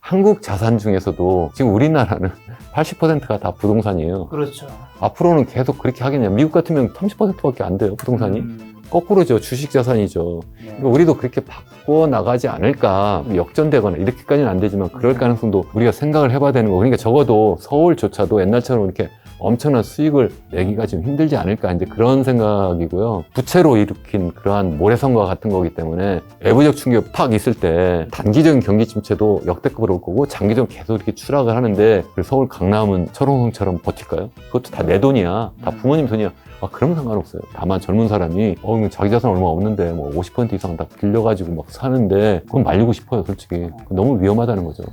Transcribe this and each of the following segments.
한국 자산 중에서도 지금 우리나라는 80%가 다 부동산이에요. 그렇죠. 앞으로는 계속 그렇게 하겠냐. 미국 같으면 30%밖에 안 돼요, 부동산이. 거꾸로죠. 주식 자산이죠. 네. 그러니까 우리도 그렇게 바꿔 나가지 않을까. 역전되거나 이렇게까지는 안 되지만 그럴 가능성도 우리가 생각을 해봐야 되는 거. 그러니까 적어도 서울조차도 옛날처럼 이렇게 엄청난 수익을 내기가 좀 힘들지 않을까, 이제 그런 생각이고요. 부채로 일으킨 그러한 모래성과 같은 거기 때문에 외부적 충격이 팍 있을 때 단기적인 경기 침체도 역대급으로 올 거고 장기적으로 계속 이렇게 추락을 하는데 서울 강남은 철옹성처럼 버틸까요? 그것도 다 내 돈이야. 다 부모님 돈이야. 그러면 상관없어요. 다만 젊은 사람이 자기 자산 얼마 없는데 뭐 50% 이상 다 빌려가지고 막 사는데 그건 말리고 싶어요, 솔직히. 너무 위험하다는 거죠.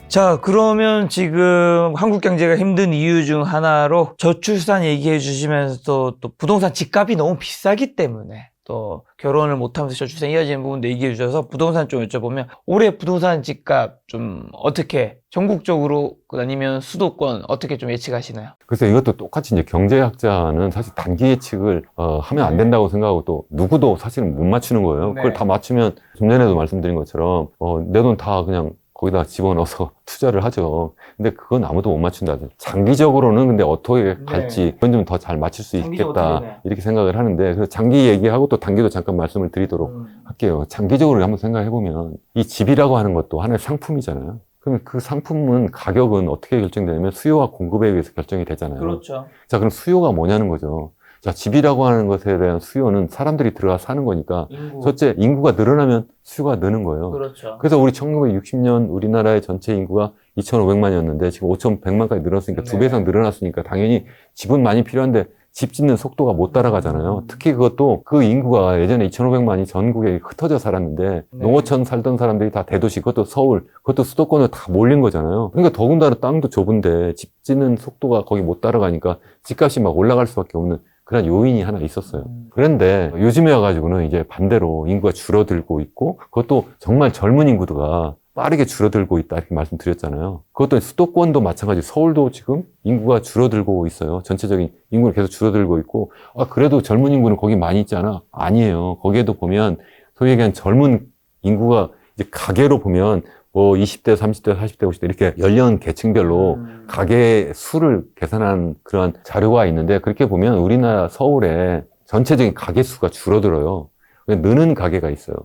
자, 그러면 지금 한국 경제가 힘든 이유 중 하나로 저출산 얘기해 주시면서 또 부동산 집값이 너무 비싸기 때문에 또 결혼을 못하면서 저출산 이어지는 부분도 얘기해 주셔서 부동산 좀 여쭤보면 올해 부동산 집값 좀 어떻게 전국적으로 아니면 수도권 어떻게 좀 예측하시나요? 그래서 이것도 똑같이 이제 경제학자는 사실 단기 예측을 하면 안 된다고 생각하고 또 누구도 사실은 못 맞추는 거예요. 그걸 다 맞추면 좀 전에도 말씀드린 것처럼 내 돈 다 그냥 거기다 집어넣어서 투자를 하죠. 근데 그건 아무도 못 맞춘다. 장기적으로는 근데 어떻게 갈지 그건 좀 더 잘 맞출 수 있겠다, 이렇게 생각을 하는데, 그래서 장기 얘기하고 또 단기도 잠깐 말씀을 드리도록 할게요. 장기적으로 한번 생각해 보면 이 집이라고 하는 것도 하나의 상품이잖아요. 그러면 그 상품은 가격은 어떻게 결정되냐면 수요와 공급에 의해서 결정이 되잖아요. 그렇죠. 자, 그럼 수요가 뭐냐는 거죠. 자, 집이라고 하는 것에 대한 수요는 사람들이 들어가 사는 거니까 첫째, 인구가 늘어나면 수요가 느는 거예요. 그렇죠. 그래서 우리 1960년 우리나라의 전체 인구가 2,500만이었는데 지금 5,100만까지 늘었으니까 두 배 이상 늘어났으니까 당연히 집은 많이 필요한데 집 짓는 속도가 못 따라가잖아요. 특히 그것도 그 인구가 예전에 2,500만이 전국에 흩어져 살았는데 농어촌 살던 사람들이 다 대도시, 그것도 서울, 그것도 수도권으로 다 몰린 거잖아요. 그러니까 더군다나 땅도 좁은데 집 짓는 속도가 거기 못 따라가니까 집값이 막 올라갈 수밖에 없는 그런 요인이 하나 있었어요. 그런데 요즘에 와가지고는 이제 반대로 인구가 줄어들고 있고 그것도 정말 젊은 인구가 빠르게 줄어들고 있다, 이렇게 말씀드렸잖아요. 그것도 수도권도 마찬가지, 서울도 지금 인구가 줄어들고 있어요. 전체적인 인구는 계속 줄어들고 있고, 그래도 젊은 인구는 거기 많이 있잖아. 아니에요. 거기에도 보면 소위 얘기한 젊은 인구가 이제 가계로 보면 뭐 20대, 30대, 40대, 50대 이렇게 연령 계층별로 가계 수를 계산한 그런 자료가 있는데, 그렇게 보면 우리나라 서울에 전체적인 가계 수가 줄어들어요. 느는 가계가 있어요.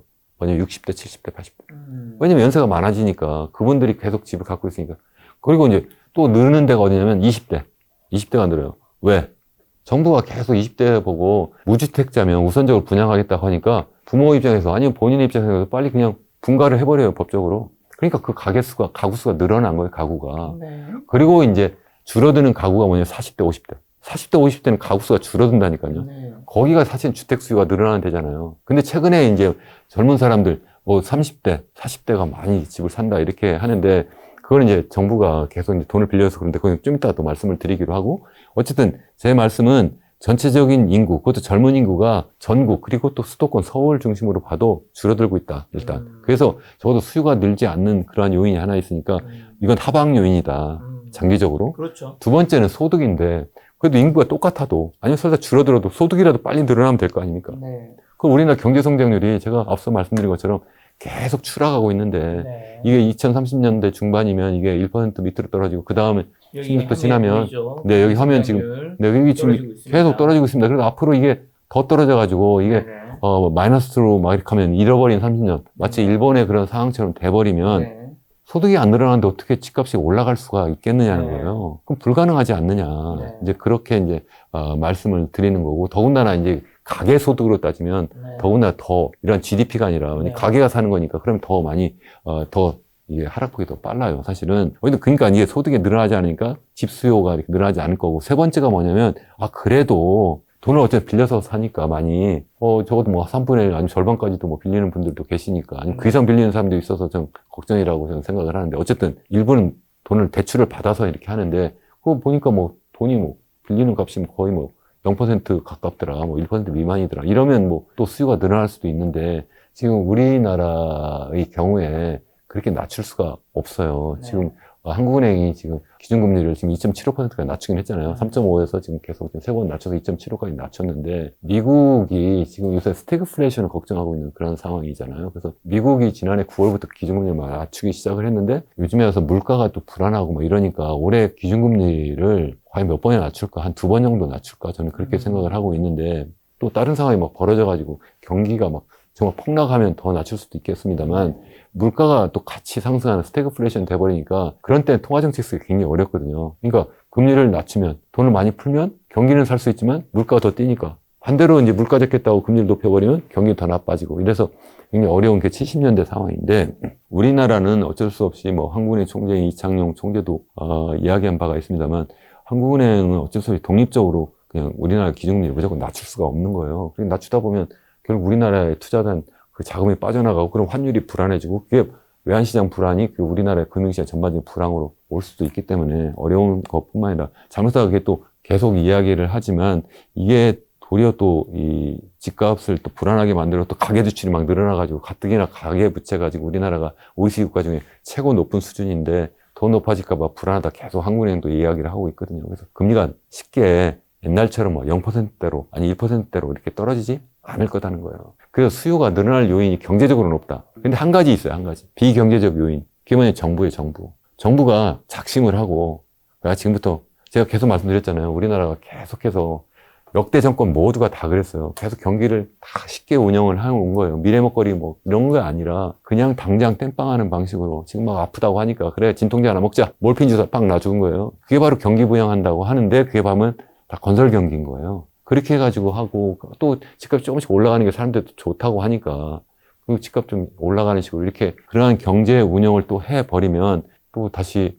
왜냐면 60대, 70대, 80대. 왜냐면 연세가 많아지니까 그분들이 계속 집을 갖고 있으니까. 그리고 이제 또 느는 데가 어디냐면 20대. 20대가 늘어요. 왜? 정부가 계속 20대 보고 무주택자면 우선적으로 분양하겠다고 하니까 부모 입장에서 아니면 본인 입장에서 빨리 그냥 분가를 해버려요, 법적으로. 그러니까 그 가구 수가 늘어난 거예요, 가구가. 그리고 이제 줄어드는 가구가 뭐냐면 40대, 50대. 40대, 50대는 가구 수가 줄어든다니까요. 거기가 사실 주택 수요가 늘어나는 데잖아요. 근데 최근에 이제 젊은 사람들, 뭐 30대, 40대가 많이 집을 산다, 이렇게 하는데, 그거는 이제 정부가 계속 이제 돈을 빌려서 그런데, 그건 좀 이따 또 말씀을 드리기로 하고, 어쨌든 제 말씀은 전체적인 인구, 그것도 젊은 인구가 전국, 그리고 또 수도권, 서울 중심으로 봐도 줄어들고 있다, 일단. 그래서 적어도 수요가 늘지 않는 그러한 요인이 하나 있으니까, 이건 하방 요인이다, 장기적으로. 그렇죠. 두 번째는 소득인데, 그래도 인구가 똑같아도, 아니면 설사 줄어들어도 소득이라도 빨리 늘어나면 될 거 아닙니까? 그럼 우리나라 경제 성장률이 제가 앞서 말씀드린 것처럼 계속 추락하고 있는데, 이게 2030년대 중반이면 이게 1% 밑으로 떨어지고, 그 다음에 10년도 지나면, 여기 화면 지금, 여기 지금 계속 떨어지고 있습니다. 그래서 앞으로 이게 더 떨어져가지고, 이게, 마이너스로 막 이렇게 하면 잃어버린 30년. 마치 일본의 그런 상황처럼 돼버리면, 소득이 안 늘어나는데 어떻게 집값이 올라갈 수가 있겠느냐는 거예요. 그럼 불가능하지 않느냐. 이제 그렇게 이제, 말씀을 드리는 거고, 더군다나 이제 가계 소득으로 따지면 더군다나 더 이런 GDP가 아니라 가계가 사는 거니까 그러면 더 많이, 더 이게 하락폭이 더 빨라요, 사실은. 그러니까 이게 소득이 늘어나지 않으니까 집 수요가 이렇게 늘어나지 않을 거고, 세 번째가 뭐냐면, 그래도 돈을 어차피 빌려서 사니까 많이, 적어도 뭐 3분의 1, 아니면 절반까지도 뭐 빌리는 분들도 계시니까, 아니면 그 이상 빌리는 사람도 있어서 좀 걱정이라고 저는 생각을 하는데, 어쨌든 일부는 돈을 대출을 받아서 이렇게 하는데, 그거 보니까 뭐 돈이 뭐 빌리는 값이 뭐 거의 뭐 0% 가깝더라, 뭐 1% 미만이더라, 이러면 뭐 또 수요가 늘어날 수도 있는데, 지금 우리나라의 경우에 그렇게 낮출 수가 없어요. 지금 한국은행이 지금 기준금리를 지금 2.75%까지 낮추긴 했잖아요. 3.5에서 지금 계속 세 번 낮춰서 2.75까지 낮췄는데, 미국이 지금 요새 스태그플레이션을 걱정하고 있는 그런 상황이잖아요. 그래서 미국이 지난해 9월부터 기준금리를 막 낮추기 시작을 했는데, 요즘에 와서 물가가 또 불안하고 막 이러니까 올해 기준금리를 과연 몇 번이나 낮출까? 한 2번 정도 낮출까? 저는 그렇게 생각을 하고 있는데, 또 다른 상황이 막 벌어져가지고 경기가 막 정말 폭락하면 더 낮출 수도 있겠습니다만, 물가가 또 같이 상승하는 스태그플레이션 돼버리니까 그런 때는 통화정책 쓰기 굉장히 어렵거든요. 그러니까 금리를 낮추면, 돈을 많이 풀면 경기는 살 수 있지만 물가가 더 뛰니까, 반대로 이제 물가 잡겠다고 금리를 높여버리면 경기는 더 나빠지고, 이래서 굉장히 어려운 게 70년대 상황인데, 우리나라는 어쩔 수 없이 뭐 한국은행 총재인 이창용 총재도 이야기한 바가 있습니다만, 한국은행은 어쩔 수 없이 독립적으로 그냥 우리나라 기준금리를 무조건 낮출 수가 없는 거예요. 그리고 낮추다 보면 결국 우리나라에 투자된 그 자금이 빠져나가고, 그럼 환율이 불안해지고, 그게 외환시장 불안이 그 우리나라의 금융시장 전반적인 불황으로 올 수도 있기 때문에 어려운 것뿐만 아니라, 잘못하다 그게 또 계속 이야기를 하지만, 이게 도리어 또 이 집값을 또 불안하게 만들어 또 가계지출이 막 늘어나가지고 가뜩이나 가계부채 가지고 우리나라가 OECD 국가 중에 최고 높은 수준인데 더 높아질까봐 불안하다 계속 한국은행도 이야기를 하고 있거든요. 그래서 금리가 쉽게 옛날처럼 뭐 0%대로 아니 1%대로 이렇게 떨어지지 않을 거다는 거예요. 그래서 수요가 늘어날 요인이 경제적으로는 없다. 근데 한 가지 있어요, 한 가지. 비경제적 요인. 그게 뭐냐면 정부예요, 정부. 정부가 작심을 하고, 지금부터 제가 계속 말씀드렸잖아요. 우리나라가 계속해서 역대 정권 모두가 다 그랬어요. 계속 경기를 다 쉽게 운영을 해온 거예요. 미래 먹거리 뭐 이런 거 아니라 그냥 당장 땜빵하는 방식으로, 지금 막 아프다고 하니까 그래 진통제 하나 먹자, 몰핀 주사 팍 놔준 거예요. 그게 바로 경기 부양한다고 하는데, 그게 보면 다 건설 경기인 거예요. 그렇게 해가지고 하고, 또 집값이 조금씩 올라가는 게 사람들도 좋다고 하니까 그 집값 좀 올라가는 식으로 이렇게 그러한 경제 운영을 또 해버리면 또 다시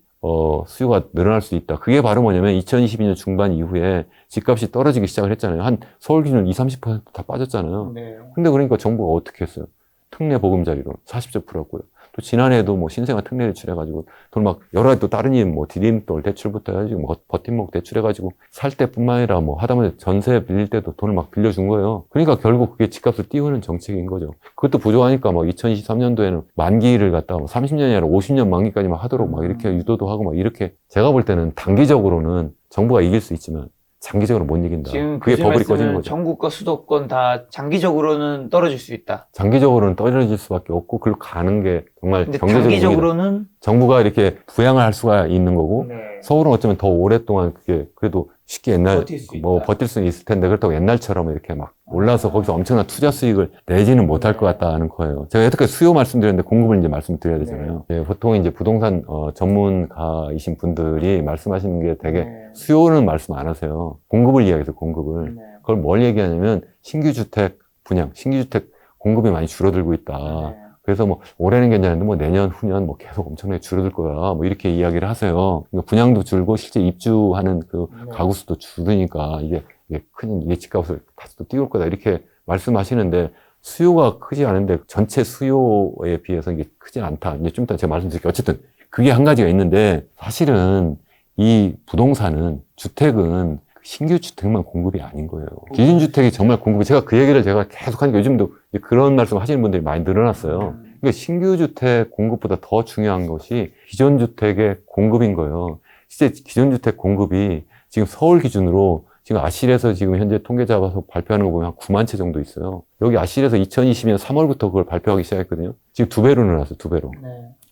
수요가 늘어날 수 있다. 그게 바로 뭐냐면 2022년 중반 이후에 집값이 떨어지기 시작을 했잖아요. 한 서울 기준 20-30% 빠졌잖아요. 네. 근데 그러니까 정부가 어떻게 했어요? 특례 보금자리로 40조 풀었고요. 또 지난해에도 뭐 신생아 특례 대출해가지고 돈 막 여러 가지 또 다른 일 뭐 디딤돌 대출부터 해가지고 뭐 버팀목 대출해가지고 살 때뿐만 아니라 뭐 하다못해 전세 빌릴 때도 돈을 막 빌려준 거예요. 그러니까 결국 그게 집값을 띄우는 정책인 거죠. 그것도 부족하니까 뭐 2023년도에는 만기를 갖다가 뭐 30년이 아니라 50년 만기까지만 하도록 막 이렇게 유도도 하고 막 이렇게, 제가 볼 때는 단기적으로는 정부가 이길 수 있지만 장기적으로 못 이긴다. 지금 그게 버블이 꺼지는 말씀은 거죠. 전국과 수도권 다 장기적으로는 떨어질 수 있다. 장기적으로는 떨어질 수밖에 없고, 그걸 가는 게 정말 근데 경제적인 단기적으로는 정부가 이렇게 부양을 할 수가 있는 거고, 네. 서울은 어쩌면 더 오랫동안 그게 그래도 쉽게 버틸 수 뭐 있다. 버틸 수는 있을 텐데, 그렇다고 옛날처럼 이렇게 막 올라서 거기서 엄청난 투자 수익을 내지는 못할 것 같다는 거예요. 제가 여태까지 수요 말씀드렸는데 공급을 이제 말씀드려야 되잖아요. 네, 보통 이제 부동산 전문가이신 분들이 말씀하시는 게 되게 수요는 말씀 안 하세요. 공급을 이야기해서 공급을. 그걸 뭘 얘기하냐면 신규 주택 분양, 신규 주택 공급이 많이 줄어들고 있다. 그래서 뭐 올해는 괜찮은데 뭐 내년, 후년 뭐 계속 엄청나게 줄어들 거야. 뭐 이렇게 이야기를 하세요. 그러니까 분양도 줄고 실제 입주하는 그 가구 수도 줄으니까 이게 큰 집값을 다시 또 띄울 거다. 이렇게 말씀하시는데, 수요가 크지 않은데 전체 수요에 비해서 이게 크지 않다. 이제 좀 이따 제가 말씀드릴게요. 어쨌든 그게 한 가지가 있는데, 사실은 이 부동산은, 주택은 신규 주택만 공급이 아닌 거예요. 기존 주택이 정말 공급이, 제가 그 얘기를 제가 계속 하니까 요즘도 그런 말씀 하시는 분들이 많이 늘어났어요. 그러니까 신규 주택 공급보다 더 중요한 것이 기존 주택의 공급인 거예요. 실제 기존 주택 공급이 지금 서울 기준으로 지금 아실에서 지금 현재 통계 잡아서 발표하는 거 보면 한 9만 채 정도 있어요. 여기 아실에서 2020년 3월부터 그걸 발표하기 시작했거든요. 지금 2배로 늘어났어요, 2배로.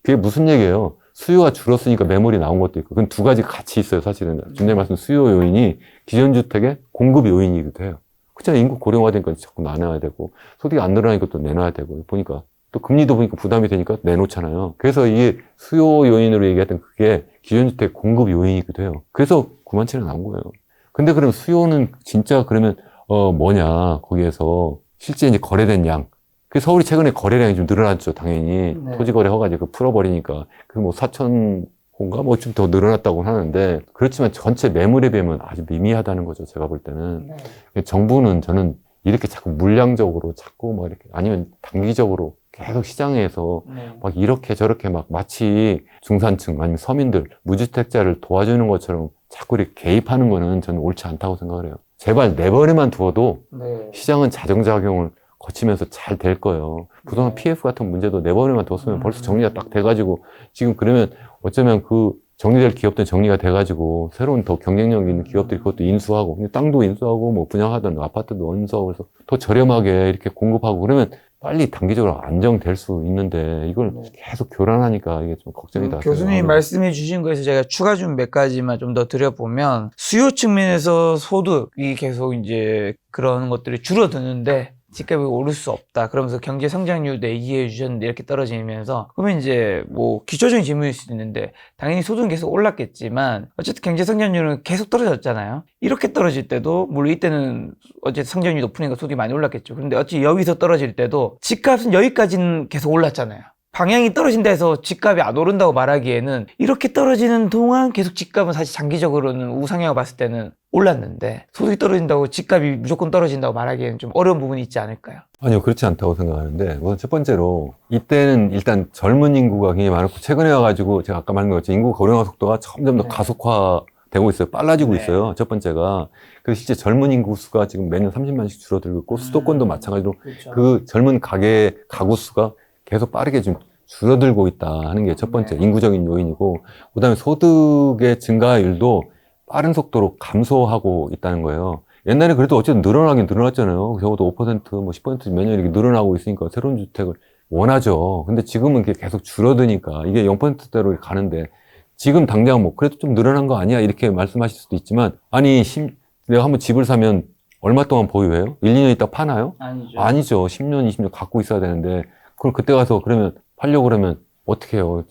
그게 무슨 얘기예요? 수요가 줄었으니까 매물이 나온 것도 있고, 그건 두 가지 같이 있어요, 사실은. 준장님 말씀 수요 요인이 기존 주택의 공급 요인이기도 해요. 그렇잖아요. 인구 고령화되니까 자꾸 나눠야 되고, 소득이 안 늘어나니까 또 내놔야 되고, 보니까 또 금리도 보니까 부담이 되니까 내놓잖아요. 그래서 이게 수요 요인으로 얘기했던 그게 기존 주택 공급 요인이기도 해요. 그래서 9만 채나 나온 거예요. 근데 그럼 수요는 진짜 그러면 뭐냐, 거기에서 실제 이제 거래된 양. 그 서울이 최근에 거래량이 좀 늘어났죠, 당연히. 네. 토지 거래 허가제 풀어버리니까. 그 뭐 4천 호인가 뭐 좀 더 늘어났다고 하는데, 그렇지만 전체 매물에 비하면 아주 미미하다는 거죠, 제가 볼 때는. 정부는 저는 이렇게 자꾸 물량적으로 자꾸 뭐 이렇게, 아니면 단기적으로 계속 시장에서 막 이렇게 저렇게 막 마치 중산층 아니면 서민들, 무주택자를 도와주는 것처럼 자꾸 이렇게 개입하는 거는 저는 옳지 않다고 생각을 해요. 제발 내버려만 두어도 시장은 자정작용을 거치면서 잘 될 거예요. 부동산 PF 같은 문제도 내버려만 뒀으면 벌써 정리가 딱 돼가지고, 지금 그러면 어쩌면 그 정리될 기업들 정리가 돼가지고 새로운 더 경쟁력 있는 기업들이 그것도 인수하고 땅도 인수하고 뭐 분양하던 아파트도 인수하고 그래서 더 저렴하게 이렇게 공급하고 그러면 빨리 단기적으로 안정될 수 있는데 이걸 계속 교란하니까 이게 좀 걱정이다. 교수님이 말씀해 주신 거에서 제가 추가 좀 몇 가지만 좀 더 드려보면 수요 측면에서 소득이 계속 이제 그런 것들이 줄어드는데 집값이 오를 수 없다. 그러면서 경제 성장률도 얘기해 주셨는데 이렇게 떨어지면서 그러면 이제 뭐 기초적인 질문일 수도 있는데 당연히 소득은 계속 올랐겠지만 어쨌든 경제 성장률은 계속 떨어졌잖아요. 이렇게 떨어질 때도 물론 이때는 어쨌든 성장률이 높으니까 소득이 많이 올랐겠죠. 그런데 어찌 여기서 떨어질 때도 집값은 여기까지는 계속 올랐잖아요. 방향이 떨어진다 해서 집값이 안 오른다고 말하기에는 이렇게 떨어지는 동안 계속 집값은 사실 장기적으로는 우상향을 봤을 때는 올랐는데 소득이 떨어진다고 집값이 무조건 떨어진다고 말하기에는 좀 어려운 부분이 있지 않을까요? 아니요, 그렇지 않다고 생각하는데, 우선 첫 번째로, 이때는 일단 젊은 인구가 굉장히 많았고, 최근에 와가지고, 제가 아까 말한 것처럼 인구 고령화 속도가 점점 더 가속화되고 있어요. 빨라지고 있어요. 첫 번째가. 그래서 실제 젊은 인구 수가 지금 매년 30만씩 줄어들고 있고, 수도권도 마찬가지로 그 젊은 가구 수가 계속 빠르게 좀 줄어들고 있다 하는 게 첫 번째 인구적인 요인이고, 그 다음에 소득의 증가율도 빠른 속도로 감소하고 있다는 거예요. 옛날에 그래도 어쨌든 늘어나긴 늘어났잖아요. 적어도 5%, 뭐 10% 매년 이렇게 늘어나고 있으니까 새로운 주택을 원하죠. 근데 지금은 이게 계속 줄어드니까 이게 0%대로 가는데 지금 당장 뭐 그래도 좀 늘어난 거 아니야? 이렇게 말씀하실 수도 있지만 아니, 내가 한번 집을 사면 얼마 동안 보유해요? 1, 2년 있다 파나요? 아니죠. 10년, 20년 갖고 있어야 되는데 그럼 그때 가서 그러면 팔려고 그러면 어떻게 해요?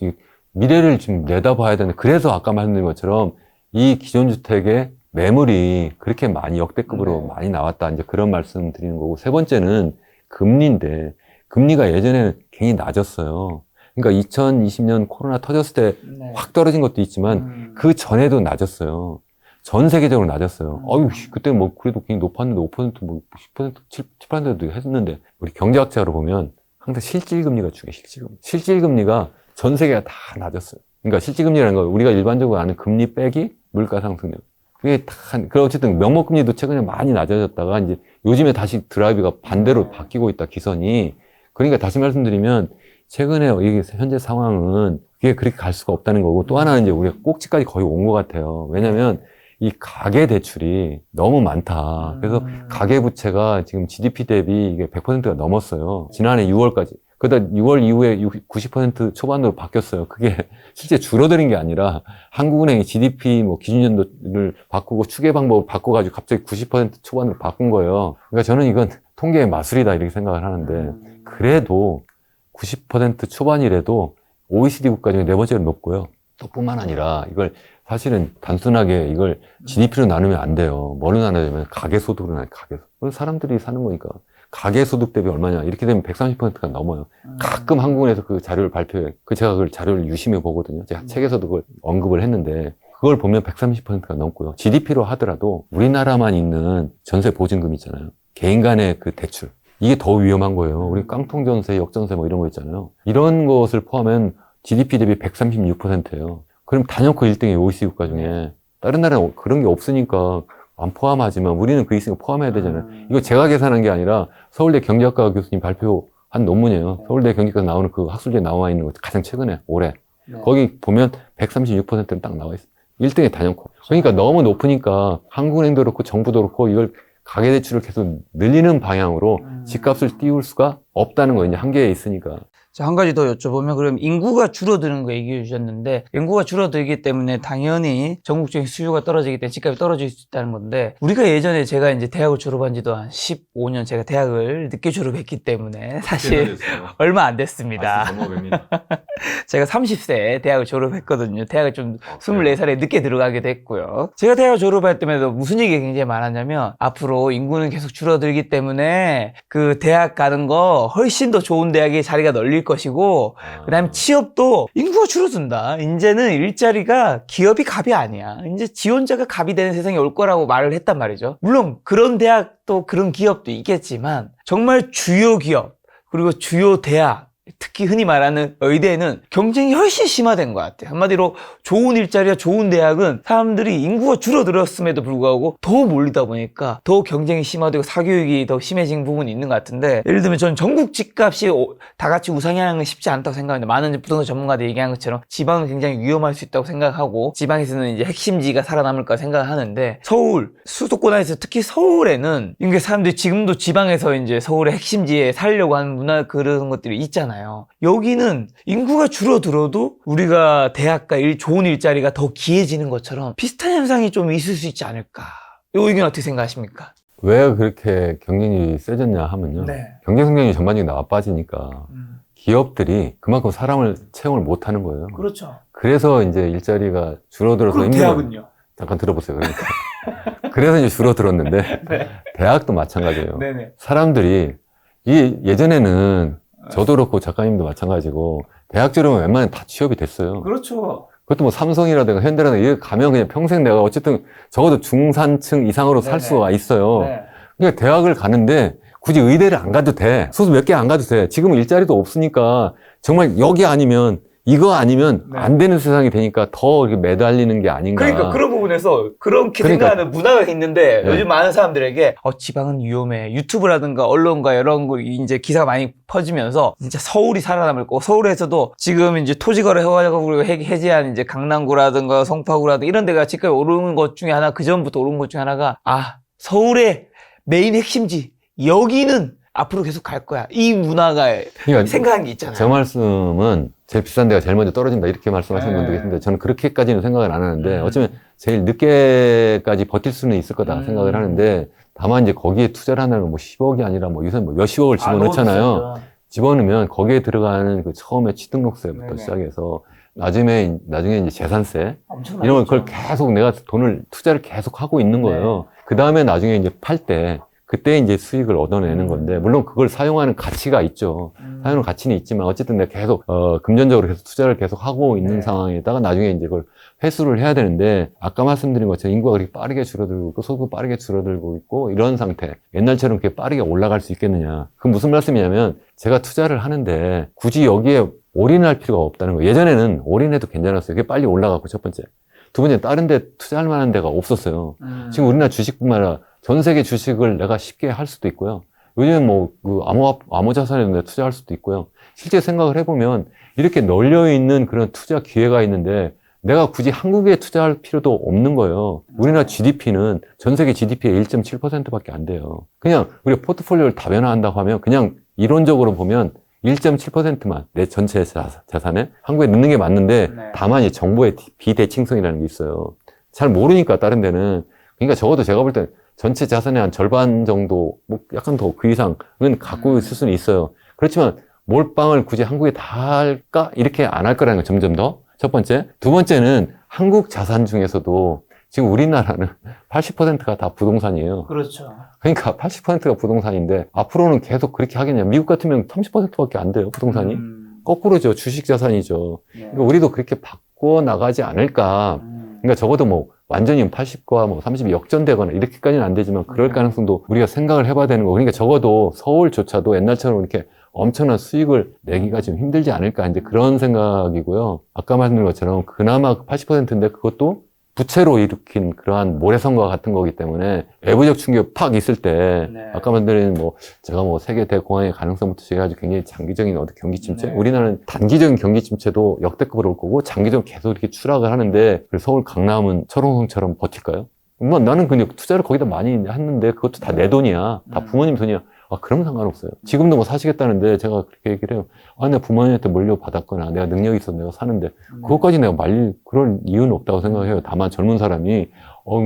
미래를 지금 내다봐야 되는데 그래서 아까 말씀드린 것처럼 이 기존 주택의 매물이 그렇게 많이 역대급으로 많이 나왔다. 이제 그런 말씀 드리는 거고. 세 번째는 금리인데, 금리가 예전에는 굉장히 낮았어요. 그러니까 2020년 코로나 터졌을 때 확 떨어진 것도 있지만, 그 전에도 낮았어요. 전 세계적으로 낮았어요. 그때 뭐 그래도 굉장히 높았는데 5%, 뭐 10%, 7%도 했는데, 우리 경제학자로 보면 항상 실질금리가 중요해요, 실질금리. 실질금리가 전 세계가 다 낮았어요. 그러니까 실질금리라는 거, 우리가 일반적으로 아는 금리 빼기 물가 상승률. 그게 어쨌든 명목금리도 최근에 많이 낮아졌다가 이제 요즘에 다시 드라이브가 반대로 바뀌고 있다, 기선이. 그러니까 다시 말씀드리면 최근에 이게 현재 상황은 그게 그렇게 갈 수가 없다는 거고 또 하나는 이제 우리가 꼭지까지 거의 온 것 같아요. 왜냐면 이 가계 대출이 너무 많다. 그래서 가계 부채가 지금 GDP 대비 이게 100%가 넘었어요. 지난해 6월까지. 그러다 6월 이후에 90% 초반으로 바뀌었어요. 그게 실제 줄어드는 게 아니라 한국은행이 GDP 뭐 기준연도를 바꾸고 추계 방법을 바꿔가지고 갑자기 90% 초반으로 바꾼 거예요. 그러니까 저는 이건 통계의 마술이다 이렇게 생각을 하는데 그래도 90% 초반이라도 OECD 국가 중에 네 번째로 높고요. 또 뿐만 아니라 이걸 사실은 단순하게 이걸 GDP로 나누면 안 돼요. 뭐로 나눠야 되면 가계소득으로 나눠요. 가계소득. 사람들이 사는 거니까. 가계소득 대비 얼마냐. 이렇게 되면 130%가 넘어요. 가끔 한국은행에서 그 자료를 발표해. 제가 그 자료를 유심히 보거든요. 제가 책에서도 그걸 언급을 했는데, 그걸 보면 130%가 넘고요. GDP로 하더라도 우리나라만 있는 전세 보증금 있잖아요. 개인 간의 그 대출. 이게 더 위험한 거예요. 우리 깡통전세, 역전세 뭐 이런 거 있잖아요. 이런 것을 포함하면 GDP 대비 136%예요. 그럼 단연코 1등이 OECD 국가 중에. 다른 나라는 그런 게 없으니까 안 포함하지만 우리는 그 있으니까 포함해야 되잖아요. 이거 제가 계산한 게 아니라 서울대 경제학과 교수님 발표한 논문이에요. 서울대 경제학과 나오는 그 학술지에 나와 있는 거 가장 최근에 올해. 거기 보면 136%는 딱 나와 있어요. 1등에 단연코. 그러니까 너무 높으니까 한국은행도 그렇고 정부도 그렇고 이걸 가계대출을 계속 늘리는 방향으로 집값을 띄울 수가 없다는 거예요. 이제 한계에 있으니까. 자, 한 가지 더 여쭤보면 그럼 인구가 줄어드는 거 얘기해 주셨는데 인구가 줄어들기 때문에 당연히 전국적인 수요가 떨어지기 때문에 집값이 떨어질 수 있다는 건데 우리가 예전에 제가 이제 대학을 졸업한 지도 한 15년 제가 대학을 늦게 졸업했기 때문에 사실 얼마 안 됐습니다. 제가 30세에 대학을 졸업했거든요. 대학을 좀 24살에 늦게 들어가게 됐고요. 제가 대학을 졸업할 때마다 무슨 얘기가 굉장히 많았냐면 앞으로 인구는 계속 줄어들기 때문에 그 대학 가는 거 훨씬 더 좋은 대학에 자리가 널릴 것이고 그 다음에 취업도 인구가 줄어든다. 이제는 일자리가 기업이 갑이 아니야. 이제 지원자가 갑이 되는 세상이 올 거라고 말을 했단 말이죠. 물론 그런 대학도 그런 기업도 있겠지만 정말 주요 기업 그리고 주요 대학 특히 흔히 말하는 의대는 경쟁이 훨씬 심화된 것 같아요. 한마디로 좋은 일자리와 좋은 대학은 사람들이 인구가 줄어들었음에도 불구하고 더 몰리다 보니까 더 경쟁이 심화되고 사교육이 더 심해진 부분이 있는 것 같은데, 예를 들면 전 전국 집값이 다 같이 우상향하는 건 쉽지 않다고 생각하는데, 많은 부동산 전문가들이 얘기한 것처럼 지방은 굉장히 위험할 수 있다고 생각하고 지방에서는 이제 핵심지가 살아남을 거라 생각하는데, 서울 수도권 안에서 특히 서울에는 이게 사람들이 지금도 지방에서 이제 서울의 핵심지에 살려고 하는 문화 그런 것들이 있잖아요. 여기는 인구가 줄어들어도 우리가 대학가 좋은 일자리가 더 기해지는 것처럼 비슷한 현상이 좀 있을 수 있지 않을까. 요 의견 어떻게 생각하십니까? 왜 그렇게 경쟁이 세졌냐 하면요. 경제 성장이 전반적으로 나빠지니까 기업들이 그만큼 사람을 채용을 못 하는 거예요. 그렇죠. 그래서 이제 일자리가 줄어들어서 그럼 힘든 대학은요? 잠깐 들어보세요. 그러니까. 그래서 이제 줄어들었는데 네. 대학도 마찬가지예요. 네네. 사람들이 예전에는 저도 그렇고 작가님도 마찬가지고 대학 졸업은 웬만하면 다 취업이 됐어요. 그렇죠. 그것도 뭐 삼성이라든가 현대라든가 이게 가면 그냥 평생 내가 어쨌든 적어도 중산층 이상으로 살 네네. 수가 있어요. 네. 그러니까 대학을 가는데 굳이 의대를 안 가도 돼. 소수 몇 개 안 가도 돼. 지금은 일자리도 없으니까 정말 여기 아니면 이거 아니면 네. 안 되는 세상이 되니까 더 이렇게 매달리는 게 아닌가. 그러니까 그런 부분에서 그렇게 그러니까. 생각하는 문화가 있는데, 네. 요즘 많은 사람들에게 지방은 위험해, 유튜브라든가 언론과 이런 거 이제 기사가 많이 퍼지면서 진짜 서울이 살아남을 거고, 서울에서도 지금 이제 토지거래 해가지고 해제한 이제 강남구라든가 성파구라든가 이런 데가 집값이 오르는 것 중에 하나, 그 전부터 오른 것 중에 하나가 서울의 메인 핵심지 여기는 앞으로 계속 갈 거야, 이 문화가 그러니까 생각한 게 있잖아요. 제 말씀은 제일 비싼 데가 제일 먼저 떨어진다 이렇게 말씀하시는 네. 분도 계신데 저는 그렇게까지는 생각을 안 하는데, 어쩌면 제일 늦게까지 버틸 수는 있을 거다 생각을 하는데, 다만 이제 거기에 투자를 하는 건 뭐 10억이 아니라 뭐 요새 뭐 몇십억을 집어넣잖아요. 집어넣으면 거기에 들어가는 그 처음에 취등록세부터 네네. 시작해서 나중에 이제 재산세 엄청나죠. 이런 걸 그걸 계속 내가 투자를 계속 하고 있는 거예요. 그 다음에 나중에 이제 팔 때 그때 이제 수익을 얻어내는 건데, 물론 그걸 사용하는 가치가 있죠. 사용하는 가치는 있지만 어쨌든 내가 계속 금전적으로 계속 투자를 계속 하고 있는 네. 상황에다가 나중에 이제 그걸 회수를 해야 되는데, 아까 말씀드린 것처럼 인구가 그렇게 빠르게 줄어들고 있고 소득도 빠르게 줄어들고 있고 이런 상태, 옛날처럼 그렇게 빠르게 올라갈 수 있겠느냐. 그건 무슨 말씀이냐면, 제가 투자를 하는데 굳이 여기에 올인할 필요가 없다는 거예요. 예전에는 올인해도 괜찮았어요. 그게 빨리 올라가고, 첫 번째. 두 번째, 다른 데 투자할 만한 데가 없었어요. 지금 우리나라 주식뿐만 아니라 전 세계 주식을 내가 쉽게 할 수도 있고요. 요즘 뭐, 암호 자산에 내가 투자할 수도 있고요. 실제 생각을 해보면 이렇게 널려있는 그런 투자 기회가 있는데 내가 굳이 한국에 투자할 필요도 없는 거예요. 우리나라 GDP는 전 세계 GDP의 1.7%밖에 안 돼요. 그냥 우리가 포트폴리오를 다변화한다고 하면 그냥 이론적으로 보면 1.7%만 내 전체 자산에 한국에 넣는 게 맞는데, 네. 다만 이 정보의 비대칭성이라는 게 있어요. 잘 모르니까 다른 데는. 그러니까 적어도 제가 볼 때 전체 자산의 한 절반 정도, 뭐 약간 더 그 이상은 갖고 있을 수는 있어요. 그렇지만 몰빵을 굳이 한국에 다 할까? 이렇게 안 할 거라는 거, 점점 더. 첫 번째. 두 번째는 한국 자산 중에서도 지금 우리나라는 80%가 다 부동산이에요. 그렇죠. 그러니까 80%가 부동산인데 앞으로는 계속 그렇게 하겠냐. 미국 같으면 30%밖에 안 돼요, 부동산이. 거꾸로죠. 주식 자산이죠. 그러니까 우리도 그렇게 바꿔 나가지 않을까. 그러니까 적어도 뭐 완전히 80과 뭐 30이 역전되거나 이렇게까지는 안 되지만 그럴 가능성도 우리가 생각을 해봐야 되는 거. 그러니까 적어도 서울조차도 옛날처럼 이렇게 엄청난 수익을 내기가 좀 힘들지 않을까, 이제 그런 생각이고요. 아까 말씀드린 것처럼 그나마 80%인데 그것도 부채로 일으킨 그러한 모래성과 같은 거기 때문에 외부적 충격이 팍 있을 때, 아까 말씀드린 뭐 제가 뭐 세계 대공황의 가능성부터 시작해가지고 굉장히 장기적인 경기 침체, 우리나라는 단기적인 경기 침체도 역대급으로 올 거고 장기적으로 계속 이렇게 추락을 하는데, 서울 강남은 철옹성처럼 버틸까요? 뭐 나는 그냥 투자를 거기다 많이 했는데 그것도 다 내 돈이야, 다 부모님 돈이야. 그러면 상관없어요. 지금도 뭐 사시겠다는데 제가 그렇게 얘기를 해요. 내가 부모님한테 물려받았거나 내가 능력이 있어서 내가 사는데 그것까지 내가 말릴 그럴 이유는 없다고 생각해요. 다만 젊은 사람이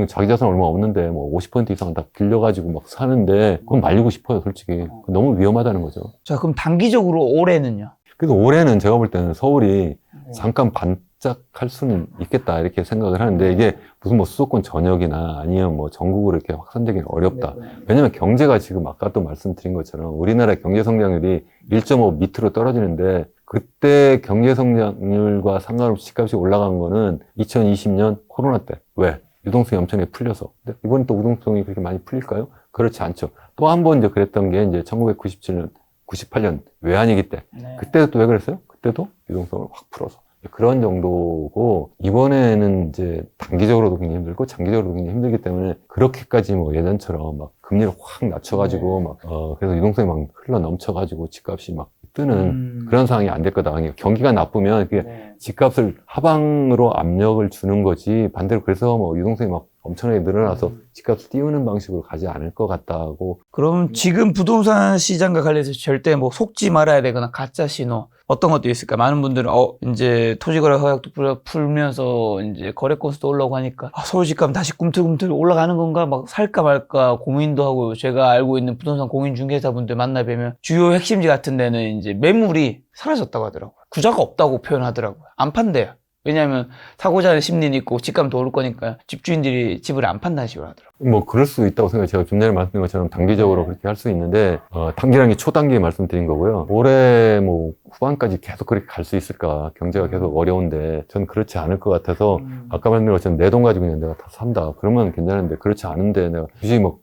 자기 자산 얼마 없는데 뭐 50% 이상 다 빌려가지고 막 사는데 그건 말리고 싶어요, 솔직히. 너무 위험하다는 거죠. 자, 그럼 단기적으로 올해는요? 그래서 올해는 제가 볼 때는 서울이 잠깐 반짝할 수는 있겠다 이렇게 생각을 하는데, 이게 무슨 뭐 수도권 전역이나 아니면 뭐 전국으로 이렇게 확산되기는 어렵다. 왜냐면 경제가 지금 아까 또 말씀드린 것처럼 우리나라의 경제 성장률이 1.5 밑으로 떨어지는데, 그때 경제 성장률과 상관없이 집값이 올라간 거는 2020년 코로나 때. 왜? 유동성이 엄청나게 풀려서. 근데 이번에 또 유동성이 그렇게 많이 풀릴까요? 그렇지 않죠. 또 한 번 이제 그랬던 게 이제 1997년 98년 외환위기 때. 네. 그때도 또 왜 그랬어요? 그때도 유동성을 확 풀어서. 그런 정도고, 이번에는 이제 단기적으로도 굉장히 힘들고, 장기적으로도 굉장히 힘들기 때문에, 그렇게까지 뭐 예전처럼 막 금리를 확 낮춰가지고, 그래서 유동성이 막 흘러 넘쳐가지고, 집값이 막 뜨는 그런 상황이 안 될 거다. 경기가 나쁘면 그게 집값을 하방으로 압력을 주는 거지, 반대로 그래서 뭐 유동성이 막 엄청나게 늘어나서 집값을 띄우는 방식으로 가지 않을 것 같다고. 그럼 지금 부동산 시장과 관련해서 절대 뭐 속지 말아야 되거나 가짜 신호 어떤 것도 있을까? 많은 분들은 이제 토지거래 허약도 풀면서 이제 거래 건수도 올라오고 하니까 서울 집값 다시 꿈틀꿈틀 올라가는 건가? 막 살까 말까 고민도 하고, 제가 알고 있는 부동산 공인중개사분들 만나 뵈면 주요 핵심지 같은 데는 이제 매물이 사라졌다고 하더라고요. 구자가 없다고 표현하더라고요. 안 판대요. 왜냐하면 사고자 하는 심리는 있고 집값 더 오를 거니까 집주인들이 집을 안 판다는 식으로 하더라고요. 뭐 그럴 수 있다고 생각해요. 제가 좀 전에 말씀드린 것처럼 단기적으로 그렇게 할 수 있는데, 단기라는 게 초단기에 말씀드린 거고요. 올해 뭐 후반까지 계속 그렇게 갈 수 있을까? 경제가 계속 어려운데 저는 그렇지 않을 것 같아서, 아까 말씀드린 것처럼 내 돈 가지고 그냥 내가 다 산다 그러면 괜찮은데, 그렇지 않은데 내가 굳이 막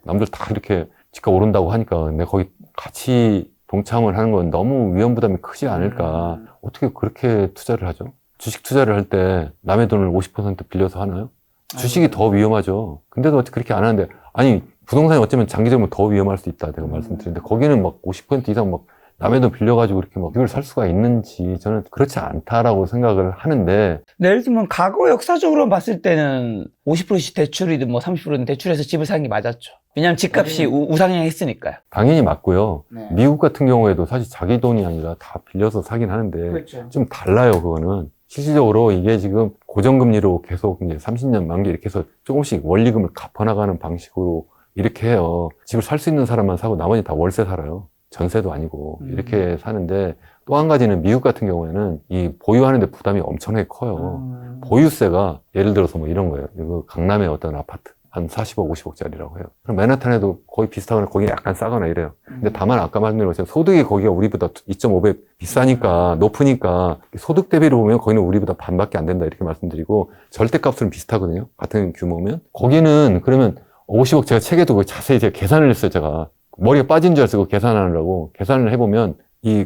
남들 다 이렇게 집값 오른다고 하니까 내가 거기 같이 동참을 하는 건 너무 위험 부담이 크지 않을까? 어떻게 그렇게 투자를 하죠? 주식 투자를 할 때 남의 돈을 50% 빌려서 하나요? 주식이 더 위험하죠. 근데도 어떻게 그렇게 안 하는데, 아니 부동산이 어쩌면 장기적으로 더 위험할 수 있다, 내가 말씀드리는데, 거기는 막 50% 이상 막 남의 돈 빌려가지고 이렇게 막 이걸 살 수가 있는지 저는 그렇지 않다라고 생각을 하는데. 예를 들면 과거 역사적으로 봤을 때는 50%씩 대출이든 뭐 30%는 대출해서 집을 사는 게 맞았죠. 왜냐하면 집값이 우상향했으니까요. 당연히 맞고요. 네. 미국 같은 경우에도 사실 자기 돈이 아니라 다 빌려서 사긴 하는데, 그렇죠. 좀 달라요, 그거는. 실질적으로 이게 지금 고정금리로 계속 이제 30년 만기 이렇게 해서 조금씩 원리금을 갚아나가는 방식으로 이렇게 해요. 집을 살 수 있는 사람만 사고 나머지 다 월세 살아요. 전세도 아니고 이렇게 사는데, 또 한 가지는 미국 같은 경우에는 이 보유하는데 부담이 엄청나게 커요. 보유세가 예를 들어서 뭐 이런 거예요. 이거 강남의 어떤 아파트 한 40억, 50억짜리라고 해요. 그럼 맨하탄에도 거의 비슷하거나 거기 약간 싸거나 이래요. 근데 다만 아까 말씀드린 것처럼 소득이 거기가 우리보다 2.5배 비싸니까, 높으니까 소득 대비로 보면 거기는 우리보다 반밖에 안 된다 이렇게 말씀드리고, 절대값은 비슷하거든요. 같은 규모면. 거기는 그러면 50억, 제가 책에도 자세히 제가 계산을 했어요. 제가 머리가 빠진 줄 알고 계산하느라고 계산을 해보면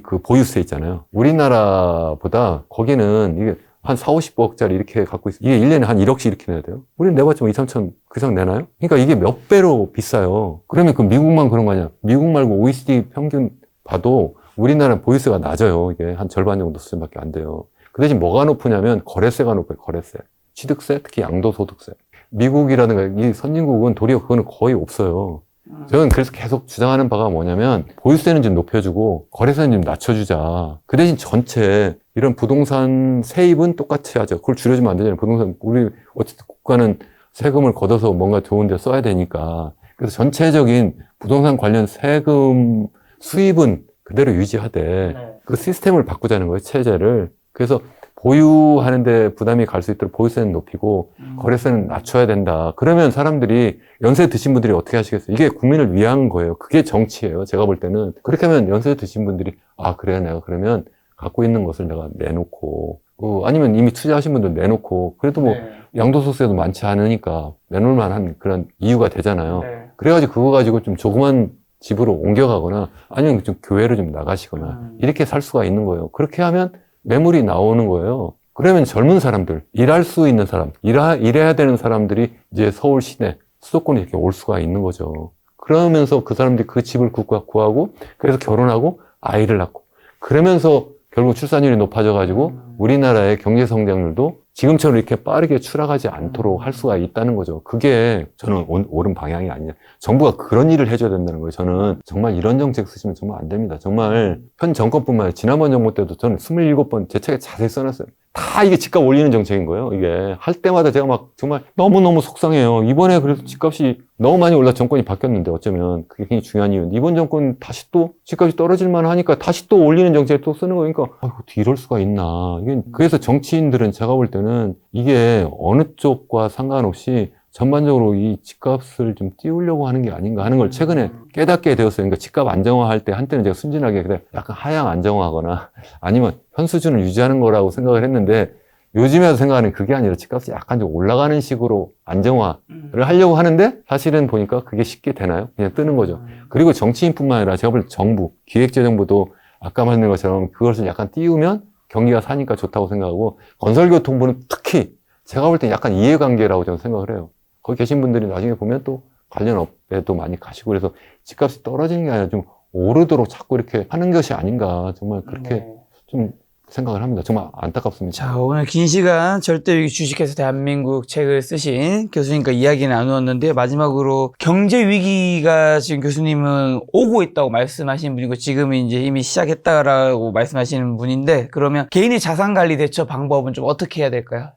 그 보유세 있잖아요. 우리나라보다 거기는 이게 한 4, 50억짜리 이렇게 갖고 있어요. 이게 1년에 한 1억씩 이렇게 내야 돼요. 우리는 내봤자 2, 3천 그 이상 내나요? 그러니까 이게 몇 배로 비싸요. 그러면 그 미국만 그런 거 아니야? 미국 말고 OECD 평균 봐도 우리나라는 보유세가 낮아요. 이게 한 절반 정도 수준밖에 안 돼요. 그 대신 뭐가 높으냐면 거래세가 높아요. 거래세. 취득세, 특히 양도소득세. 미국이라든가 이 선진국은 도리어 그거는 거의 없어요. 저는 그래서 계속 주장하는 바가 뭐냐면, 보유세는 좀 높여주고 거래세는 좀 낮춰주자. 그 대신 전체 이런 부동산 세입은 똑같이 하죠. 그걸 줄여주면 안 되잖아요. 부동산, 우리 어쨌든 국가는 세금을 걷어서 뭔가 좋은 데 써야 되니까. 그래서 전체적인 부동산 관련 세금 수입은 그대로 유지하되 그 시스템을 바꾸자는 거예요, 체제를. 그래서 보유하는데 부담이 갈 수 있도록 보유세는 높이고 거래세는 낮춰야 된다. 그러면 사람들이, 연세 드신 분들이 어떻게 하시겠어요? 이게 국민을 위한 거예요. 그게 정치예요. 제가 볼 때는. 그렇게 하면 연세 드신 분들이, 아, 그래, 내가 그러면 갖고 있는 것을 내가 내놓고, 아니면 이미 투자하신 분들 내놓고, 그래도 뭐 양도소득세도 많지 않으니까 내놓을 만한 그런 이유가 되잖아요. 그래가지고 그거 가지고 좀 조그만 집으로 옮겨가거나, 아니면 좀 교회를 좀 나가시거나 이렇게 살 수가 있는 거예요. 그렇게 하면 매물이 나오는 거예요. 그러면 젊은 사람들, 일할 수 있는 사람, 일해야 되는 사람들이 이제 서울 시내, 수도권에 이렇게 올 수가 있는 거죠. 그러면서 그 사람들이 그 집을 구하고, 그래서 결혼하고 아이를 낳고, 그러면서 결국 출산율이 높아져가지고 우리나라의 경제 성장률도 지금처럼 이렇게 빠르게 추락하지 않도록 할 수가 있다는 거죠. 그게 저는 옳은 방향이 아니냐. 정부가 그런 일을 해줘야 된다는 거예요. 저는 정말 이런 정책 쓰시면 정말 안 됩니다. 정말 현 정권뿐만 아니라 지난번 정부 때도 저는 27번 제 책에 자세히 써놨어요. 다 이게 집값 올리는 정책인 거예요. 이게 할 때마다 제가 막 정말 너무너무 속상해요. 이번에 그래서 집값이 너무 많이 올라 정권이 바뀌었는데, 어쩌면 그게 굉장히 중요한 이유는 이번 정권 다시 또 집값이 떨어질만 하니까 다시 또 올리는 정책을 또 쓰는 거니까, 어떻게 이럴 수가 있나. 이게 그래서 정치인들은 제가 볼 때는 이게 어느 쪽과 상관없이 전반적으로 이 집값을 좀 띄우려고 하는 게 아닌가 하는 걸 최근에 깨닫게 되었어요. 그러니까 집값 안정화할 때 한때는 제가 순진하게 그냥 약간 하향 안정화하거나 아니면 현 수준을 유지하는 거라고 생각을 했는데, 요즘에 생각하는 그게 아니라 집값이 약간 좀 올라가는 식으로 안정화를 하려고 하는데 사실은 보니까 그게 쉽게 되나요? 그냥 뜨는 거죠. 그리고 정치인뿐만 아니라 제가 볼 때 정부, 기획재정부도 아까 말했는 것처럼 그것을 약간 띄우면 경기가 사니까 좋다고 생각하고 건설교통부는 특히 제가 볼 때 약간 이해관계라고 저는 생각을 해요. 거기 계신 분들이 나중에 보면 또 관련 업에도 많이 가시고 그래서 집값이 떨어지는 게 아니라 좀 오르도록 자꾸 이렇게 하는 것이 아닌가 정말 그렇게 좀 생각을 합니다. 정말 안타깝습니다. 자, 오늘 긴 시간 절대 위기 주식회사 대한민국 책을 쓰신 교수님과 이야기 나누었는데 마지막으로 경제 위기가 지금 교수님은 오고 있다고 말씀하시는 분이고 지금은 이제 이미 시작했다라고 말씀하시는 분인데 그러면 개인의 자산 관리 대처 방법은 좀 어떻게 해야 될까요?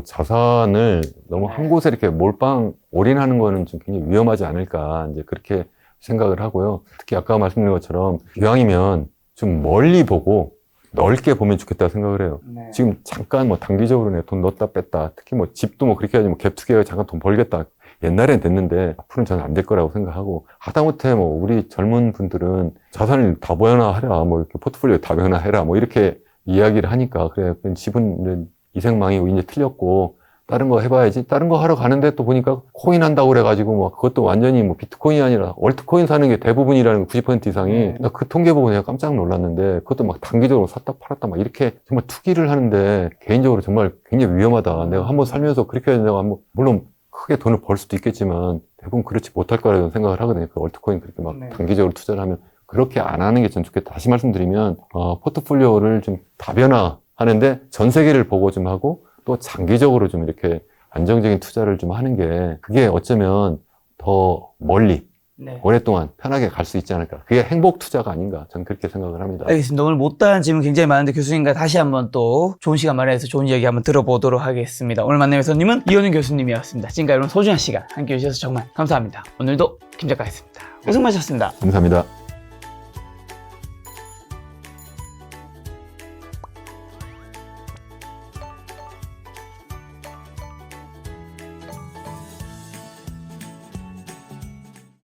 자산을 너무 한 곳에 이렇게 몰빵 올인하는 거는 좀 굉장히 위험하지 않을까 이제 그렇게 생각을 하고요. 특히 아까 말씀드린 것처럼 이왕이면 좀 멀리 보고 넓게 보면 좋겠다 생각을 해요. 네. 지금 잠깐 뭐 단기적으로 내 돈 넣었다 뺐다. 특히 뭐 집도 뭐 그렇게 하지 뭐 갭투게가 잠깐 돈 벌겠다. 옛날엔 됐는데 앞으로는 저는 안 될 거라고 생각하고 하다못해 뭐 우리 젊은 분들은 자산을 다변화하라 뭐 이렇게 포트폴리오 다변화해라 뭐 이렇게 이야기를 하니까 그래 집은 이생망이고 이제 틀렸고 다른 거 해봐야지. 다른 거 하러 가는데 또 보니까 코인 한다고 그래가지고 뭐 그것도 완전히 뭐 비트코인이 아니라 얼트코인 사는 게 대부분이라는 90% 이상이 나 그 통계 보고 내가 깜짝 놀랐는데 그것도 막 단기적으로 샀다 팔았다 막 이렇게 정말 투기를 하는데 개인적으로 정말 굉장히 위험하다. 내가 한번 살면서 그렇게 내가 한번 물론 크게 돈을 벌 수도 있겠지만 대부분 그렇지 못할 거라고 생각을 하거든요. 그 얼트코인 그렇게 막 단기적으로 투자를 하면 그렇게 안 하는 게 전 좋겠다. 다시 말씀드리면 포트폴리오를 좀 다변화하는데 전 세계를 보고 좀 하고 또 장기적으로 좀 이렇게 안정적인 투자를 좀 하는 게 그게 어쩌면 더 멀리 오랫동안 편하게 갈 수 있지 않을까. 그게 행복 투자가 아닌가. 저는 그렇게 생각을 합니다. 알겠습니다. 오늘 못다한 질문 굉장히 많은데 교수님과 다시 한번 또 좋은 시간 마련해서 좋은 이야기 한번 들어보도록 하겠습니다. 오늘 만난 교수님은 이현웅 교수님이었습니다. 지금까지 여러분 소중한 시간 함께 해주셔서 정말 감사합니다. 오늘도 김 작가였습니다. 고생 많으셨습니다. 감사합니다.